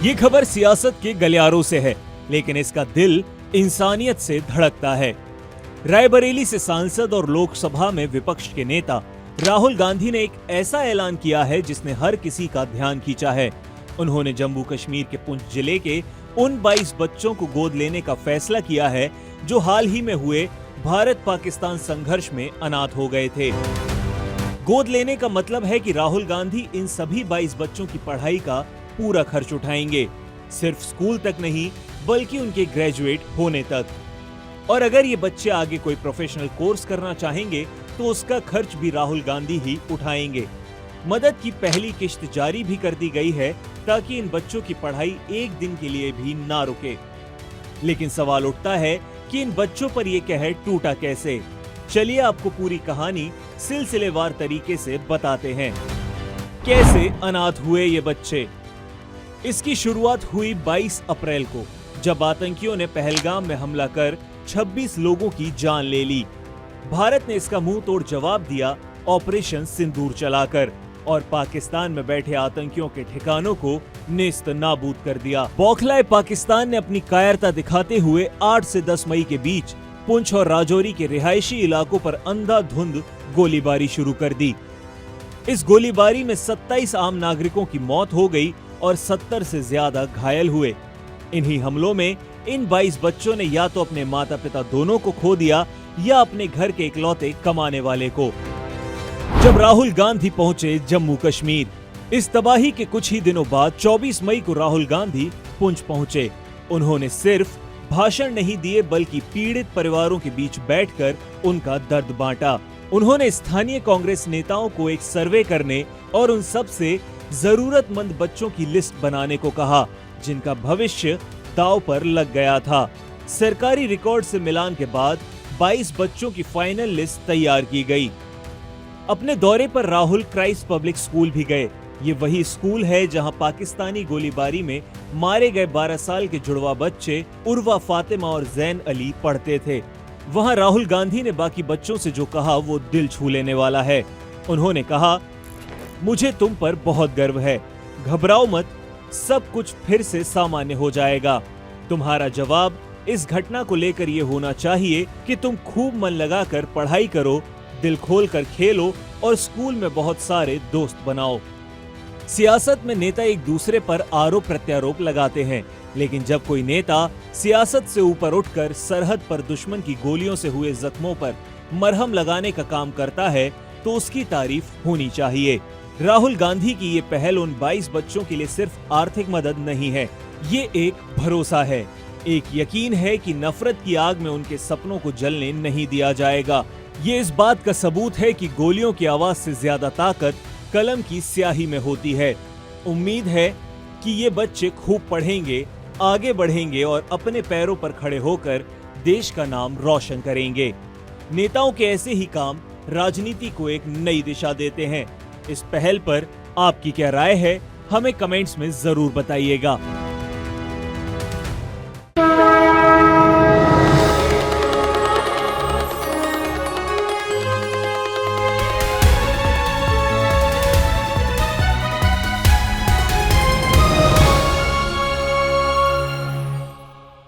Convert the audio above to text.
ये खबर सियासत के गलियारों से है, लेकिन इसका दिल इंसानियत से धड़कता है। रायबरेली से सांसद और लोकसभा में विपक्ष के नेता राहुल गांधी ने एक ऐसा ऐलान किया है जिसने हर किसी का ध्यान खींचा है। उन्होंने जम्मू कश्मीर के पुंछ जिले के उन 22 बच्चों को गोद लेने का फैसला किया है जो हाल ही में हुए भारत पाकिस्तान संघर्ष में अनाथ हो गए थे। गोद लेने का मतलब है कि राहुल गांधी इन सभी 22 बच्चों की पढ़ाई का पूरा खर्च उठाएंगे, सिर्फ स्कूल तक नहीं बल्कि उनके ग्रेजुएट होने तक। और अगर ये बच्चे आगे कोई प्रोफेशनल कोर्स करना चाहेंगे तो उसका खर्च भी राहुल गांधी ही उठाएंगे। मदद की पहली किश्त जारी भी कर दी गई है ताकि इन बच्चों की पढ़ाई एक दिन के लिए भी ना रुके। लेकिन सवाल उठता है कि इन बच्चों पर यह कहर टूटा कैसे। चलिए आपको पूरी कहानी सिलसिलेवार तरीके से बताते हैं। कैसे अनाथ हुए ये बच्चे। इसकी शुरुआत हुई 22 अप्रैल को, जब आतंकियों ने पहलगाम में हमला कर 26 लोगों की जान ले ली। भारत ने इसका मुंह तोड़ जवाब दिया ऑपरेशन सिंदूर चलाकर और पाकिस्तान में बैठे आतंकियों के ठिकानों को नेस्त नाबूद कर दिया। बौखलाए पाकिस्तान ने अपनी कायरता दिखाते हुए 8 से 10 मई के बीच पुंछ और राजौरी के रिहायशी इलाकों पर अंधाधुंध गोलीबारी शुरू कर दी। इस गोलीबारी में 27 आम नागरिकों की मौत हो गई और 70 से ज्यादा घायल हुए। इन्हीं हमलों में इन 22 बच्चों ने या तो अपने माता पिता दोनों को खो दिया या अपने घर के इकलौते कमाने वाले को। जब राहुल गांधी पहुंचे जम्मू कश्मीर, इस तबाही के कुछ ही दिनों बाद 24 मई को राहुल गांधी पुंछ पहुंचे। उन्होंने सिर्फ भाषण नहीं दिए बल्कि पीड़ित परिवारों के बीच बैठकर उनका दर्द बांटा। उन्होंने स्थानीय कांग्रेस नेताओं को एक सर्वे करने और उन सब से जरूरतमंद बच्चों की लिस्ट बनाने को कहा जिनका भविष्य दांव पर लग गया था। सरकारी रिकॉर्ड से मिलान के बाद 22 बच्चों की फाइनल लिस्ट तैयार की गई। अपने दौरे पर राहुल क्राइस्ट पब्लिक स्कूल भी गए। ये वही स्कूल है जहां पाकिस्तानी गोलीबारी में मारे गए 12 साल के जुड़वा बच्चे उर्वा, फातिमा और जैन अली पढ़ते थे। वहां राहुल गांधी ने बाकी बच्चों से जो कहा वो दिल छू लेने वाला है। उन्होंने कहा, मुझे तुम पर बहुत गर्व है, घबराओ मत, सब कुछ फिर से सामान्य हो जाएगा। तुम्हारा जवाब इस घटना को लेकर ये होना चाहिए कि तुम खूब मन लगाकर पढ़ाई करो, दिल खोलकर खेलो और स्कूल में बहुत सारे दोस्त बनाओ। सियासत में नेता एक दूसरे पर आरोप प्रत्यारोप लगाते हैं, लेकिन जब कोई नेता सियासत से ऊपर उठकर सरहद पर दुश्मन की गोलियों से हुए जख्मों पर मरहम लगाने का काम करता है तो उसकी तारीफ होनी चाहिए। राहुल गांधी की ये पहल उन 22 बच्चों के लिए सिर्फ आर्थिक मदद नहीं है, ये एक भरोसा है, एक यकीन है कि नफरत की आग में उनके सपनों को जलने नहीं दिया जाएगा। ये इस बात का सबूत है कि गोलियों की आवाज से ज्यादा ताकत कलम की स्याही में होती है। उम्मीद है कि ये बच्चे खूब पढ़ेंगे, आगे बढ़ेंगे और अपने पैरों पर खड़े होकर देश का नाम रोशन करेंगे। नेताओं के ऐसे ही काम राजनीति को एक नई दिशा देते हैं। इस पहल पर आपकी क्या राय है, हमें कमेंट्स में जरूर बताइएगा।